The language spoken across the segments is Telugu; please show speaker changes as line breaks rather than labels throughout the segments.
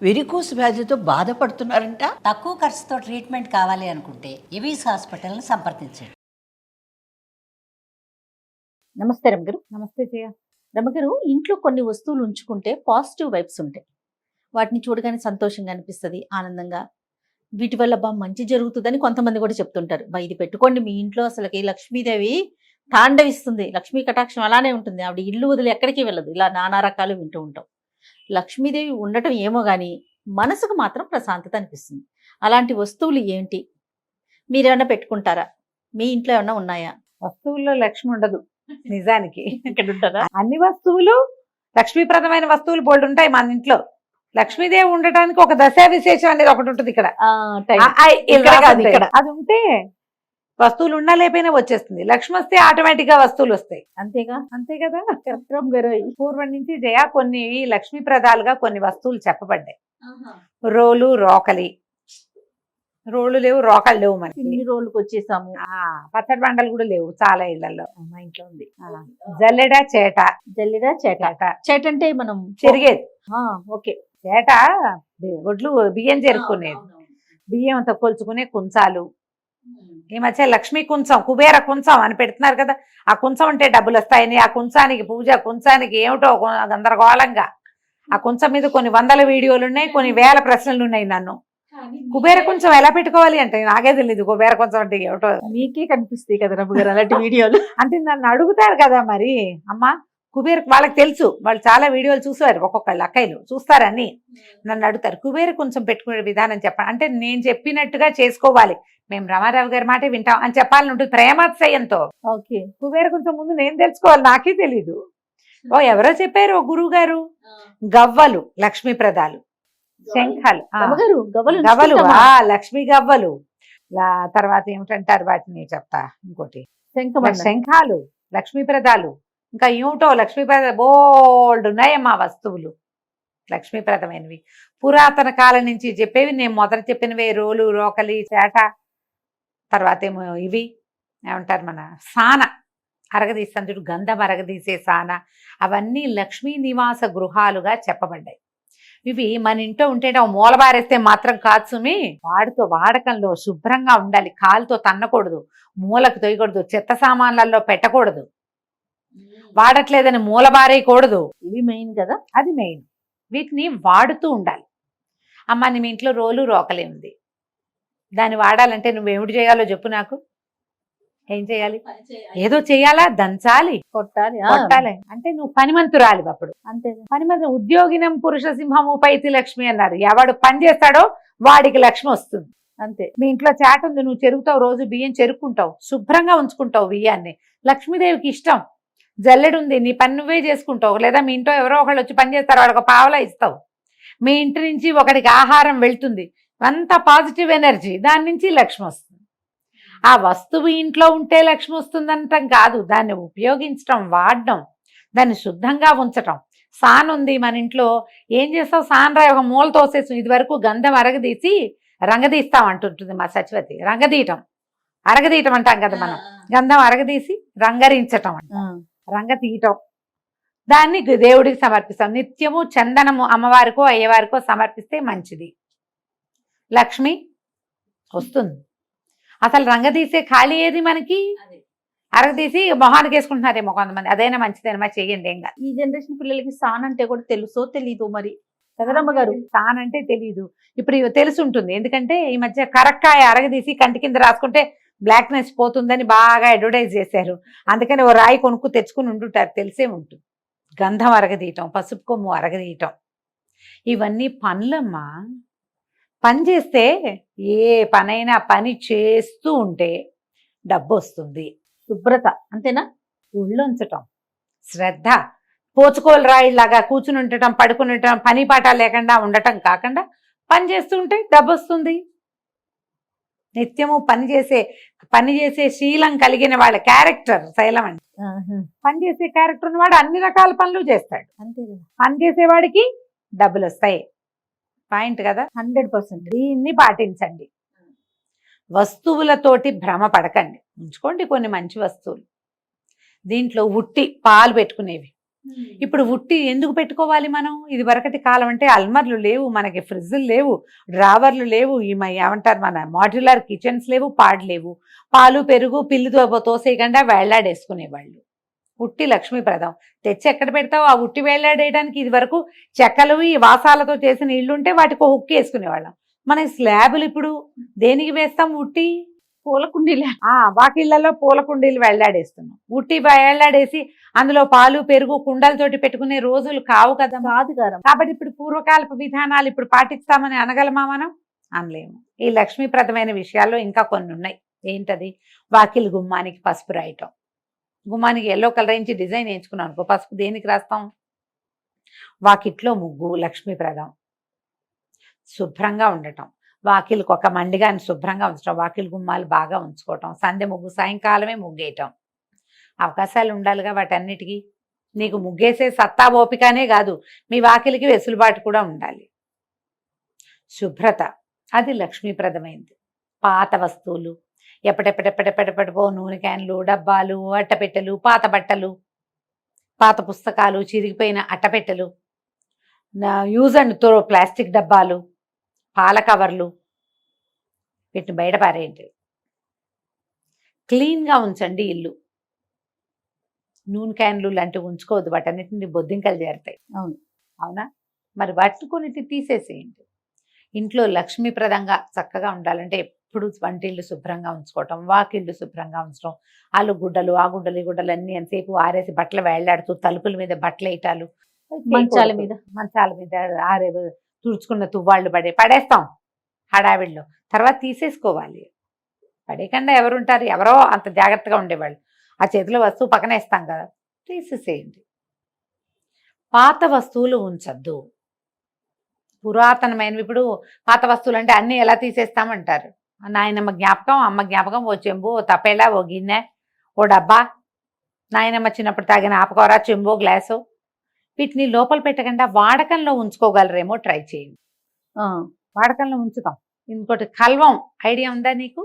వెరికోస్ వ్యాధితో బాధపడుతున్నారంట.
తక్కువ ఖర్చుతో ట్రీట్మెంట్ కావాలి అనుకుంటే ఎవిస్ హాస్పిటల్ని సంప్రదించండి.
నమస్తే రమగారు. నమస్తే జయ. రమగారు, ఇంట్లో కొన్ని వస్తువులు ఉంచుకుంటే పాజిటివ్ వైబ్స్ ఉంటాయి. వాటిని చూడగానే సంతోషంగా అనిపిస్తుంది, ఆనందంగా. వీటి వల్ల మంచి జరుగుతుందని కొంతమంది కూడా చెప్తుంటారు. ఇది పెట్టుకోండి మీ ఇంట్లో, అసలుకి లక్ష్మీదేవి తాండవిస్తుంది, లక్ష్మీ కటాక్షం అలానే ఉంటుంది, ఆవిడ ఇల్లు వదిలి ఎక్కడికి వెళ్ళదు. ఇలా నానా రకాలు వింటూ ఉంటాం. లక్ష్మీదేవి ఉండటం ఏమో కానీ మనసుకు మాత్రం ప్రశాంతత అనిపిస్తుంది. అలాంటి వస్తువులు ఏంటి? మీరేమన్నా పెట్టుకుంటారా? మీ ఇంట్లో ఏమన్నా ఉన్నాయా?
వస్తువుల్లో లక్ష్మి ఉండదు నిజానికి.
ఇక్కడ ఉంటారా?
అన్ని వస్తువులు లక్ష్మీప్రదమైన వస్తువులు బోల్డ్ ఉంటాయి మన ఇంట్లో. లక్ష్మీదేవి ఉండటానికి ఒక దశా విశేషం అనేది ఒకటి ఉంటుంది ఇక్కడ. అది ఉంటే వస్తువులు ఉన్నా లేకపోయినా వచ్చేస్తుంది. లక్ష్మి వస్తే ఆటోమేటిక్ గా వస్తువులు వస్తాయి.
అంతేగా?
అంతే కదా. పూర్వం నుంచి జయ కొన్ని లక్ష్మీప్రదాలుగా కొన్ని వస్తువులు చెప్పబడ్డాయి. రోలు, రోకలి. రోళ్ళు లేవు, రోకలు లేవు, మనకి
రోళ్ళకి వచ్చేసాము.
పచ్చడి బండలు కూడా లేవు చాలా ఇళ్లలో.
మా ఇంట్లో ఉంది.
జల్లెడ, చేట.
జల్లిడా, చేట. చేట అంటే మనం
చెరిగేది.
ఓకే.
చేట ఒడ్లు బియ్యం చేరుకునేది, బియ్యం అంతా కొలుచుకునే కుంచాలు. ఈ మధ్య లక్ష్మీ కుంచం, కుబేర కుంచం అని పెడుతున్నారు కదా. ఆ కుంచం అంటే డబ్బులు వస్తాయని, ఆ కుంచానికి పూజ, కుంచానికి ఏమిటో గందరగోళంగా. ఆ కుంచం మీద కొన్ని వందల వీడియోలు ఉన్నాయి, కొన్ని వేల ప్రశ్నలు ఉన్నాయి. నన్ను కుబేర కుంచం ఎలా పెట్టుకోవాలి అంటే నాకే తెలియదు. కుబేర కుంచం అంటే ఏమిటో.
మీకే కనిపిస్తాయి కదా రమ్మ గారు అలాంటి వీడియోలు.
అంటే నన్ను అడుగుతారు కదా, మరి అమ్మ కుబేర, వాళ్ళకి తెలుసు, వాళ్ళు చాలా వీడియోలు చూసారు, ఒక్కొక్కళ్ళు అక్కయ్యలు చూస్తారని నన్ను అడుగుతారు కుబేర కొంచెం పెట్టుకునే విధానం చెప్పండి అంటే. నేను చెప్పినట్టుగా చేసుకోవాలి, మేము రామారావు గారి మాట వింటాం అని చెప్పాలని ఉంటుంది ప్రేమాత్సయంతో.
ఓకే.
కుబేర కొంచెం ముందు నేను తెలుసుకోవాలి, నాకే తెలీదు. ఎవరో చెప్పారు, ఓ గురువు గారు. గవ్వలు లక్ష్మీప్రదాలు, శంఖాలు, గవ్వలు లక్ష్మీ గవ్వలు. తర్వాత ఏమిటంటారు వాటిని చెప్తా, ఇంకోటి శంఖాలు లక్ష్మీప్రదాలు. ఇంకా ఏమిటో లక్ష్మీప్రద బోల్డ్ ఉన్నాయమ్మా వస్తువులు లక్ష్మీప్రదమైనవి. పురాతన కాలం నుంచి చెప్పేవి నేను మొదట చెప్పినవే, రోలు, రోకలి, చేట. తర్వాత ఏమో ఇవి ఏమంటారు, మన సాన అరగదీస్తాను చూడు, గంధం అరగదీసే సాన. అవన్నీ లక్ష్మీ నివాస గృహాలుగా చెప్పబడ్డాయి. ఇవి మన ఇంట్లో ఉంటే మూలబారేస్తే మాత్రం కాదు సుమి, వాడకంలో శుభ్రంగా ఉండాలి. కాలుతో తన్నకూడదు, మూలకు తొయ్యకూడదు, చెత్త సామాన్లలో పెట్టకూడదు, వాడట్లేదని మూలబారేయకూడదు.
ఇవి మెయిన్ కదా.
అది మెయిన్. వీటిని వాడుతూ ఉండాలి. అమ్మ నీ ఇంట్లో రోలు, రోకలి ఉంది, దాన్ని వాడాలంటే నువ్వేమిటి చేయాలో చెప్పు నాకు. ఏం చేయాలి? ఏదో చేయాలా, దంచాలి,
కొట్టాలి.
అంటే నువ్వు పనిమంతురాలి. అప్పుడు
అంతే.
పనిమంతు ఉద్యోగినం పురుష సింహము పైతి లక్ష్మి అన్నారు. ఎవడు పని చేస్తాడో వాడికి లక్ష్మి వస్తుంది.
అంతే.
మీ ఇంట్లో చాట ఉంది, నువ్వు చెరుకుతావు, రోజు బియ్యం చెరుక్కుంటావు, శుభ్రంగా ఉంచుకుంటావు బియ్యాన్ని, లక్ష్మీదేవికి ఇష్టం. జల్లెడు ఉంది, నీ పని నువ్వే చేసుకుంటావు, లేదా మీ ఇంట్లో ఎవరో ఒకళ్ళు వచ్చి పని చేస్తారు, వాడికి ఒక పావలా ఇస్తావు. మీ ఇంటి నుంచి ఒకడికి ఆహారం వెళ్తుంది, అంత పాజిటివ్ ఎనర్జీ, దాని నుంచి లక్ష్మి వస్తుంది. ఆ వస్తువు ఇంట్లో ఉంటే లక్ష్మి వస్తుందంటాం కాదు, దాన్ని ఉపయోగించటం, వాడడం, దాన్ని శుద్ధంగా ఉంచటం. సాన్ ఉంది మన ఇంట్లో, ఏం చేస్తావు, సాన్ రాయి ఒక మూల తోసేసి, ఇది వరకు గంధం అరగదీసి రంగదీస్తాం అంటుంటుంది మా సచివతి. అరగదీయటం అంటాం కదా మనం. గంధం అరగదీసి రంగరించటం అంట, రంగ తీయటం. దాన్ని దేవుడికి సమర్పిస్తాం. నిత్యము చందనము అమ్మవారికో అయ్యవారికో సమర్పిస్తే మంచిది, లక్ష్మి వస్తుంది. అసలు రంగదీసే ఖాళీ ఏది మనకి? అరగదీసి మొహానికి వేసుకుంటున్నారేమో కొంతమంది, అదైనా మంచిదేనమ్మా, చెయ్యండి. ఏం కాదు.
ఈ జనరేషన్ పిల్లలకి సాన్ అంటే కూడా తెలుసో తెలీదు మరి కదరమ్మ గారు.
సాన్ అంటే తెలీదు, ఇప్పుడు తెలుసు ఉంటుంది. ఎందుకంటే ఈ మధ్య కరక్కాయ అరగదీసి కంటి కింద రాసుకుంటే బ్లాక్నెస్ పోతుందని బాగా అడ్వర్టైజ్ చేశారు. అందుకని ఓ రాయి కొనుక్కు తెచ్చుకుని ఉంటుంటారు, తెలిసే ఉంటుంది. గంధం అరగదీయటం, పసుపు కొమ్ము అరగదీయటం, ఇవన్నీ పనులమ్మా. పని చేస్తే, ఏ పనైనా పని చేస్తూ ఉంటే డబ్బు వస్తుంది.
శుభ్రత అంతేనా?
ఉళ్ళొంచటం, శ్రద్ధ, పోచుకోలు రాయిలాగా కూర్చుని ఉండటం, పడుకుని ఉండటం, పని పాట లేకుండా ఉండటం కాకుండా పని చేస్తూ ఉంటే డబ్బు వస్తుంది. నిత్యము పని చేసే శీలం కలిగిన వాళ్ళ క్యారెక్టర్ శైలం అండి. పని చేసే క్యారెక్టర్ ఉన్నవాడు అన్ని రకాల పనులు చేస్తాడు.
అంతే.
పని చేసేవాడికి డబ్బులు వస్తాయి. పాయింట్ కదా.
100%.
దీన్ని పాటించండి. వస్తువులతోటి భ్రమ పడకండి, ఉంచుకోండి కొన్ని మంచి వస్తువులు. దీంట్లో ఉట్టి పాలు పెట్టుకునేవి, ఇప్పుడు ఉట్టి ఎందుకు పెట్టుకోవాలి మనం? ఇది వరకటి కాలం అంటే అల్మర్లు లేవు, మనకి ఫ్రిడ్జ్లు లేవు, డ్రావర్లు లేవు, ఏమంటారు మన మాడ్యులర్ కిచెన్స్ లేవు, లేవు. పాలు పెరుగు పిల్లితో తోసేయకుండా వేళ్లాడేసుకునేవాళ్ళు. ఉట్టి లక్ష్మీప్రదం తెచ్చి ఎక్కడ పెడతావు? ఆ ఉట్టి వేళ్లాడేయడానికి ఇది వరకు చెక్కలు ఈ వాసాలతో చేసిన ఇల్లు ఉంటే వాటికి హుక్కి వేసుకునేవాళ్ళం. మన స్లాబులు ఇప్పుడు దేనికి వేస్తాం? ఉట్టి
పూల కుండీలే.
వాకిళ్లలో పూల కుండీలు వెళ్లాడేస్తున్నాం. ఉట్టి వెళ్లాడేసి అందులో పాలు పెరుగు కుండలతోటి పెట్టుకునే రోజులు కావు కదా.
కాదు గారు.
కాబట్టి ఇప్పుడు పూర్వకాలపు విధానాలు ఇప్పుడు పాటిస్తామని అనగలమా మనం? అనలేము. ఈ లక్ష్మీప్రదమైన విషయాల్లో ఇంకా కొన్ని ఉన్నాయి. ఏంటది? వాకిలి గుమ్మానికి పసుపు రాయటం. గుమ్మానికి ఎల్లో కలర్ వేయించి డిజైన్ వేయించుకున్నాం అనుకో, పసుపు దేనికి రాస్తాం? వాకిట్లో ముగ్గు లక్ష్మీప్రదం. శుభ్రంగా ఉండటం, వాకిలికి ఒక మండిగాని శుభ్రంగా ఉంచడం, వాకిలి గుమ్మాలు బాగా ఉంచుకోవటం, సంధ్య ముగ్గు సాయంకాలమే ముగ్గేయటం. అవకాశాలు ఉండాలిగా వాటన్నిటికీ. నీకు ముగ్గేసే సత్తా ఓపికనే కాదు, మీ వాకిలికి వెసులుబాటు కూడా ఉండాలి. శుభ్రత అది లక్ష్మీప్రదమైంది. పాత వస్తువులు ఎప్పటెప్పటెప్పటెప్పటెప్పటిపో నూనె క్యాన్లు, డబ్బాలు, అట్టపెట్టెలు, పాత బట్టలు, పాత పుస్తకాలు, చిరిగిపోయిన అట్టపెట్టెలు, యూజ్ అండ్ త్రో ప్లాస్టిక్ డబ్బాలు, పాల కవర్లు, వీటిని బయట పారేయండి. క్లీన్గా ఉంచండి ఇల్లు. నూనె క్యాన్లు లాంటివి ఉంచుకోవద్దు, వాటన్నిటిని బొద్దింకలు చేరుతాయి. అవునా? మరి వాటిని కొన్నిటిని తీసేసేయండి. ఇంట్లో లక్ష్మీప్రదంగా చక్కగా ఉండాలంటే ఎప్పుడు వంటిల్లు శుభ్రంగా ఉంచుకోవటం, వాకిళ్ళు శుభ్రంగా ఉంచడం, ఆలు గుడ్డలు ఆ గుడ్డలు ఈ గుడ్డలు అన్నీ ఎంతసేపు ఆరేసి బట్టలు వేళ్లాడుతూ తలుపుల మీద బట్టలు వేయటాలు, మంచాల మీద ఆరే తుడుచుకున్న తువ్వాళ్ళు పడేస్తాం హడావిడిలో. తర్వాత తీసేసుకోవాలి. పడేయకుండా ఎవరుంటారు? ఎవరో అంత జాగ్రత్తగా ఉండేవాళ్ళు. ఆ చేతిలో వస్తువు పక్కన వేస్తాం కదా, తీసేసేయండి. పాత వస్తువులు ఉంచద్దు. పురాతనమైనవి. ఇప్పుడు పాత వస్తువులు అంటే అన్నీ ఎలా తీసేస్తామంటారు. నాయనమ్మ జ్ఞాపకం, అమ్మ జ్ఞాపకం, ఓ చెంబు, ఓ తపేలా, ఓ గిన్నె, ఓ డబ్బా, నాయనమ్మ చిన్నప్పుడు తాగిన ఆపకూర, చెంబు, గ్లాసు, వీటిని లోపల పెట్టకుండా వాడకంలో ఉంచుకోగలరేమో ట్రై చేయండి. వాడకంలో ఉంచుతాం. ఇంకోటి కల్వం ఐడియా ఉందా నీకు?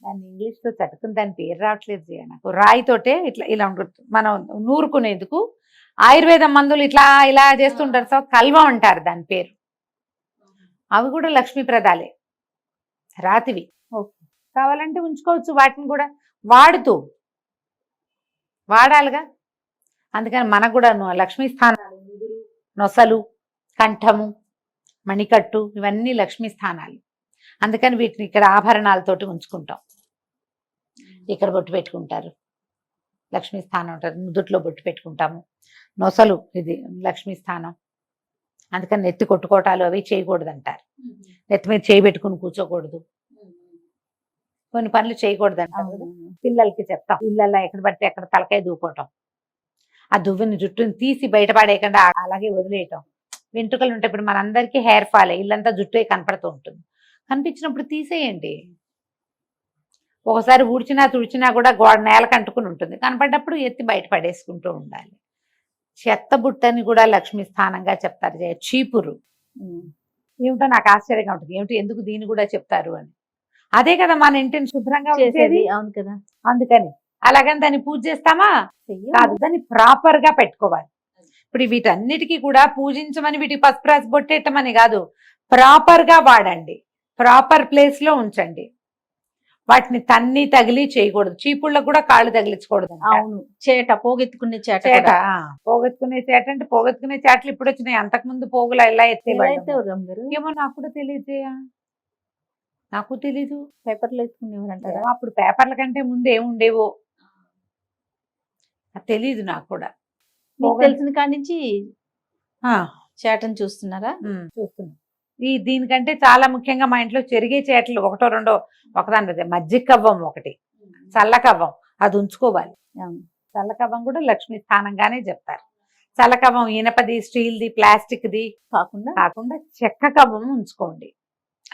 దాన్ని ఇంగ్లీష్లో చటుకుని దాని పేరు రావట్లేదు నాకు. రాయితోటే ఇట్లా ఇలా ఉంటుంది, మనం నూరుకునేందుకు ఆయుర్వేదం మందులు ఇట్లా ఇలా చేస్తుంటారు. సో కల్వం అంటారు దాని పేరు. అవి కూడా లక్ష్మీప్రదాలే, రాతివి. కావాలంటే ఉంచుకోవచ్చు. వాటిని కూడా వాడాలిగా. అందుకని మనకు కూడా లక్ష్మీ స్థానాలు, నొసలు, కంఠము, మణికట్టు, ఇవన్నీ లక్ష్మీ స్థానాలు. అందుకని వీటిని ఇక్కడ ఆభరణాలతోటి ఉంచుకుంటాం. ఇక్కడ బొట్టు పెట్టుకుంటారు, లక్ష్మీ స్థానం ఉంటారు. నుదుట్లో బొట్టు పెట్టుకుంటాము. నొసలు ఇది లక్ష్మీ స్థానం. అందుకని నెత్తి కొట్టుకోవటాలు అవి చేయకూడదు అంటారు. నెత్తి మీద చేయి పెట్టుకుని కూర్చోకూడదు, కొన్ని పనులు చేయకూడదు అంటారు కదా. పిల్లలకి చెప్తాం, పిల్లల్లో ఎక్కడ పడితే ఎక్కడ తలకాయ దూకోవటం, ఆ దువ్విని జుట్టుని తీసి బయటపడేయకుండా అలాగే వదిలేయటం. వెంట్రుకలు ఉంటాయి. ఇప్పుడు మనందరికీ హెయిర్ ఫాల్, ఇల్లంతా జుట్టే కనపడుతూ ఉంటుంది. కనిపించినప్పుడు తీసేయండి. ఒకసారి ఊడ్చినా తుడిచినా కూడా గోడ నేలకు అంటుకుని ఉంటుంది. కనపడ్డప్పుడు ఎత్తి బయట పడేసుకుంటూ ఉండాలి. చెత్త బుట్టని కూడా లక్ష్మీ స్థానంగా చెప్తారు. చీపురు ఏమిటో నాకు ఆశ్చర్యంగా ఉంటుంది, ఏమిటి ఎందుకు దీన్ని కూడా చెప్తారు అని. అదే కదా మన ఇంటిని శుభ్రంగా ఉంచేది.
అవును కదా.
అందుకని అలాగని దాన్ని పూజ చేస్తామా? కాదు, దాన్ని ప్రాపర్ గా పెట్టుకోవాలి. ఇప్పుడు వీటన్నిటికీ కూడా పూజించమని, వీటికి పసుపు రాసి బొట్టేయటమని కాదు, ప్రాపర్ గా వాడండి, ప్రాపర్ ప్లేస్ లో ఉంచండి. వాటిని తన్ని తగిలి చేయకూడదు. చీపుళ్ళకు కూడా కాళ్ళు తగిలించకూడదు.
అవును, పోగెత్తుకునే చేట.
పోగెత్తుకునే చేట అంటే పోగెత్తుకునే చేటలు ఇప్పుడు వచ్చినాయి. అంతకు ముందు పోగులు ఎలా ఎత్తేవాళ్ళు ఏమో నాకు కూడా తెలియదు. నాకు తెలీదు.
పేపర్లు ఎత్తుకునేవారు అంటారా?
అప్పుడు పేపర్ల కంటే ముందు ఏముండేవో తెలీదు నాకు కూడా.
తెలిసిన కాడి నుంచి చేటను చూస్తున్నారా?
చూస్తున్నా. దీనికంటే చాలా ముఖ్యంగా మా ఇంట్లో చెరిగే చేటలు ఒకటో రెండో, ఒకదాని మజ్జిగ కవ్వం ఒకటి, చల్లకవ్వం, అది ఉంచుకోవాలి. చల్లకవ్వం కూడా లక్ష్మీ స్థానంగానే చెప్తారు. చల్లకవ్వం ఇనపది, స్టీల్ది, ప్లాస్టిక్ది కాకుండా చెక్క కవ్వం ఉంచుకోండి,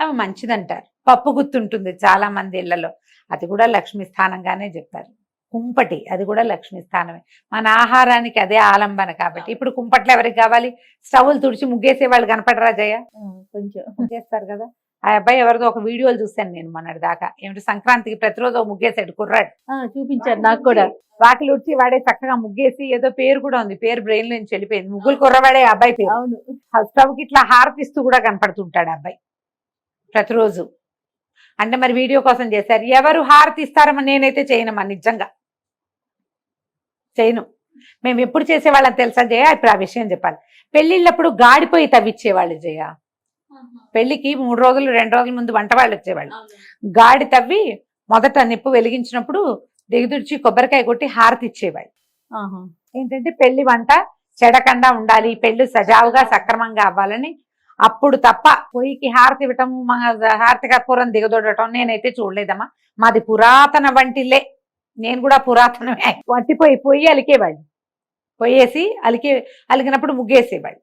అవి మంచిదంటారు. పప్పు గుర్తుంటుంది చాలా మంది ఇళ్లలో, అది కూడా లక్ష్మీ స్థానంగానే చెప్తారు. కుంపటి, అది కూడా లక్ష్మీ స్థానమే. మన ఆహారానికి అదే ఆలంబన కాబట్టి. ఇప్పుడు కుంపట్లు ఎవరికి కావాలి? స్టవ్లు తుడిచి ముగ్గేసే వాళ్ళు కనపడరా జయ?
కొంచెం
ముగ్గేస్తారు కదా. ఆ అబ్బాయి ఎవరిదో ఒక వీడియోలు చూశాను నేను మొన్నటి దాకా. ఏమిటి సంక్రాంతికి ప్రతిరోజు ఒక ముగ్గేసాడు కుర్రాడు.
చూపించారు నాకు కూడా.
వాకిలి ఉడిచి వాడే చక్కగా ముగ్గేసి, ఏదో పేరు కూడా ఉంది, పేరు బ్రెయిన్ లో నుంచి వెళ్ళిపోయింది. ముగ్గులు కుర్రవాడే ఆ అబ్బాయి పేరు.
అవును.
స్టవ్ కి ఇట్లా హారతిస్తూ కూడా కనపడుతుంటాడు ఆ అబ్బాయి ప్రతిరోజు. అంటే మరి వీడియో కోసం చేశారు. ఎవరు హారతి ఇస్తారమ్మా? నేనైతే చేయనమ్మా, నిజంగా చేయను. మేము ఎప్పుడు చేసేవాళ్ళని తెలుసా జయ? ఇప్పుడు ఆ విషయం చెప్పాలి. పెళ్ళిళ్ళప్పుడు గాడిపోయి తవ్విచ్చేవాళ్ళు జయ. పెళ్లికి 3 రోజులు 2 రోజుల ముందు వంట వాళ్ళు వచ్చేవాళ్ళు. గాడి తవ్వి మొదట నిప్పు వెలిగించినప్పుడు దిగుదుడిచి కొబ్బరికాయ కొట్టి హారతి ఇచ్చేవాళ్ళు. ఏంటంటే పెళ్లి వంట చెడకుండా ఉండాలి, పెళ్లి సజావుగా సక్రమంగా అవ్వాలని. అప్పుడు తప్ప పొయ్యికి హారతి ఇవ్వటము, హారతి కర్పూరం దిగదొడటం నేనైతే చూడలేదమ్మా. మాది పురాతన వంటిల్లే, నేను కూడా పురాతనమే. వట్టిపోయి పొయ్యి అలికేవాళ్ళు, పొయ్యేసి అలికినప్పుడు ముగ్గేసేవాళ్ళు.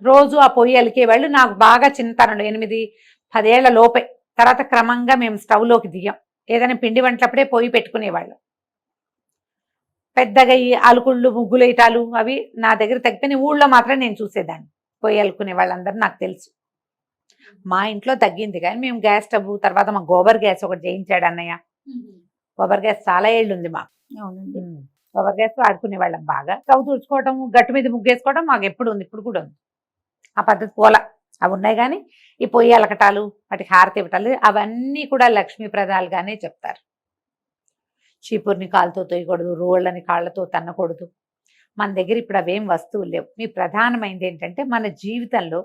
రోజు ఆ పొయ్యి అలికేవాళ్ళు. నాకు బాగా చిన్నతనంలో 8-10 ఏళ్ల లోపే. తర్వాత క్రమంగా మేము స్టవ్లోకి దిగాం. ఏదైనా పిండి వంటలప్పుడే పొయ్యి పెట్టుకునేవాళ్ళు. పెద్దగా ఈ అలుకుళ్ళు ముగ్గులు వేయటాలు అవి నా దగ్గర తగ్గిపోయిన. ఊళ్ళో మాత్రం నేను చూసేదాన్ని పొయ్యి అలుకునే వాళ్ళందరూ నాకు తెలుసు. మా ఇంట్లో తగ్గింది, కానీ మేము గ్యాస్ స్టవ్ తర్వాత మా గోబర్ గ్యాస్ ఒకటి చేయించాడు అన్నయ్య. గోబర్ గ్యాస్ చాలా ఏళ్ళు ఉంది మాకు.
అవునండి.
గోబర్ గ్యాస్ వాడుకునే వాళ్ళం బాగా. స్టవ్ తుడుచుకోవటం, గట్టు మీద ముగ్గేసుకోవడం మాకు ఎప్పుడు ఉంది, ఇప్పుడు కూడా ఉంది. ఆ పద్ధతి పోలా. అవి ఉన్నాయి, కానీ ఈ పొయ్యి అలకటాలు, వాటికి హారతి ఇవ్వటాలు అవన్నీ కూడా లక్ష్మీప్రదాలుగానే చెప్తారు. చీపుర్ని కాలుతో తొయ్యకూడదు, రోళ్ళని కాళ్ళతో తన్నకూడదు. మన దగ్గర ఇప్పుడు అవేం వస్తువులు లేవు. మీ ప్రధానమైనది ఏంటంటే మన జీవితంలో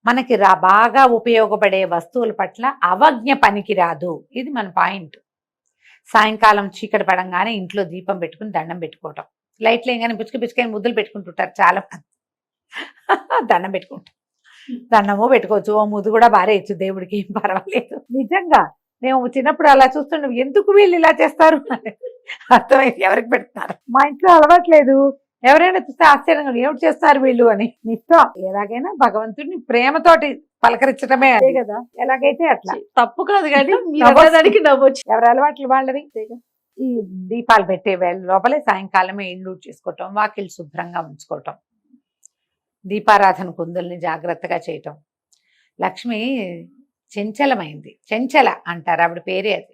మనకి బాగా ఉపయోగపడే వస్తువుల పట్ల అవజ్ఞ పనికి రాదు. ఇది మన పాయింట్. సాయంకాలం చీకటి పడంగానే ఇంట్లో దీపం పెట్టుకుని దండం పెట్టుకోవటం. లైట్లు ఏం కానీ పిచ్చుకొని ముద్దులు పెట్టుకుంటుంటారు చాలా మంది. దండం పెట్టుకుంటాం. దండము పెట్టుకోవచ్చు, ఓ ముద్దు కూడా బారేయచ్చు, దేవుడికి ఏం పర్వాలేదు. నిజంగా మేము చిన్నప్పుడు అలా చూస్తుండే, ఎందుకు వీళ్ళు ఇలా చేస్తారు అర్థమైంది. ఎవరికి పెడుతున్నారు? మా ఇంట్లో అలవాట్లేదు. ఎవరైనా చూస్తే ఆశ్చర్యంగా ఏమిటి చేస్తారు వీళ్ళు అని. నిత్యం ఎలాగైనా భగవంతుడిని ప్రేమతోటి పలకరించడమే అదే కదా. ఎలాగైతే అట్లా
తప్పు కాదు, కానీ మీరు నవ్వచ్చు.
ఎవరి అలవాట్లు వాళ్ళవి. ఈ దీపాలు పెట్టే వేళ లోపలే సాయంకాలమే ఇల్లు చేసుకోవటం, వాకిళ్ళు శుభ్రంగా ఉంచుకోవటం, దీపారాధన కుందుల్ని జాగ్రత్తగా చేయటం. లక్ష్మి చెంచలమైంది, చెంచల అంటారు ఆవిడ పేరే అది.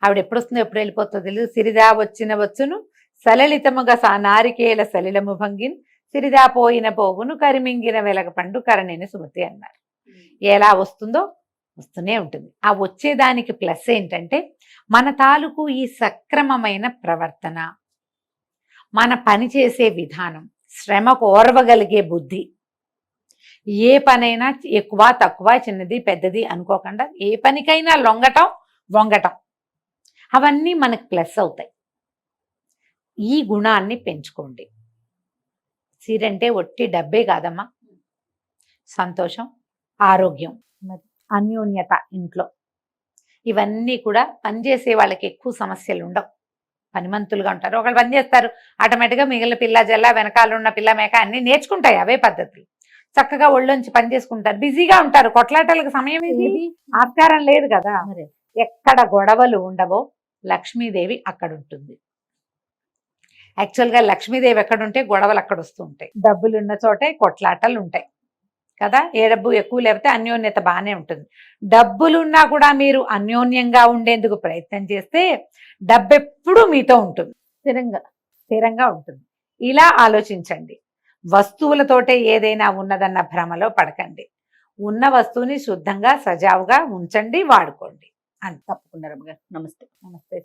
ఆవిడ ఎప్పుడు వస్తుందో ఎప్పుడు వెళ్ళిపోతుందో తెలియదు. సిరిదా వచ్చిన వచ్చును సలలితముగా నారికేల సలిలము భంగిన్ సిరిదా పోయిన పోగును కరిమింగిన వెలగ పండు కరణిని సుమతి అన్నారు. ఎలా వస్తుందో వస్తూనే ఉంటుంది. ఆ వచ్చేదానికి ప్లస్ ఏంటంటే మన తాలూకు ఈ సక్రమమైన ప్రవర్తన, మన పని చేసే విధానం, శ్రమ కోరవగలిగే బుద్ధి, ఏ పనైనా ఎక్కువ తక్కువ చిన్నది పెద్దది అనుకోకుండా ఏ పనికైనా లొంగటం వంగటం అవన్నీ మనకు ప్లస్ అవుతాయి. ఈ గుణాన్ని పెంచుకోండి. సిరంటే ఒట్టి డబ్బే కాదమ్మా, సంతోషం, ఆరోగ్యం, అన్యోన్యత ఇంట్లో, ఇవన్నీ కూడా పనిచేసే వాళ్ళకి ఎక్కువ సమస్యలు ఉండవు. పనిమంతులుగా ఉంటారు. ఒకళ్ళు పని చేస్తారు, ఆటోమేటిక్గా మిగిలిన పిల్ల జల్ల వెనకాల ఉన్న పిల్ల మేక అన్ని నేర్చుకుంటాయి. అవే పద్ధతులు. చక్కగా ఒళ్ళొంచి పని చేసుకుంటారు, బిజీగా ఉంటారు. కొట్లాటలకు సమయం ఏది? ఆస్కారం లేదు కదా. ఎక్కడ గొడవలు ఉండవో లక్ష్మీదేవి అక్కడ ఉంటుంది. యాక్చువల్గా లక్ష్మీదేవి ఎక్కడుంటే గొడవలు అక్కడ వస్తూ ఉంటాయి. డబ్బులు ఉన్న చోటే కొట్లాటలు ఉంటాయి కదా. ఏ డబ్బు ఎక్కువ లేకపోతే అన్యోన్యత బాగానే ఉంటుంది. డబ్బులున్నా కూడా మీరు అన్యోన్యంగా ఉండేందుకు ప్రయత్నం చేస్తే డబ్బు ఎప్పుడూ మీతో ఉంటుంది, స్థిరంగా ఉంటుంది. ఇలా ఆలోచించండి. వస్తువులతోటే ఏదైనా ఉన్నదన్న భ్రమలో పడకండి. ఉన్న వస్తువుని శుద్ధంగా సజావుగా ఉంచండి, వాడుకోండి.
తప్పకుండా రమ్మ గారు. నమస్తే.
నమస్తే.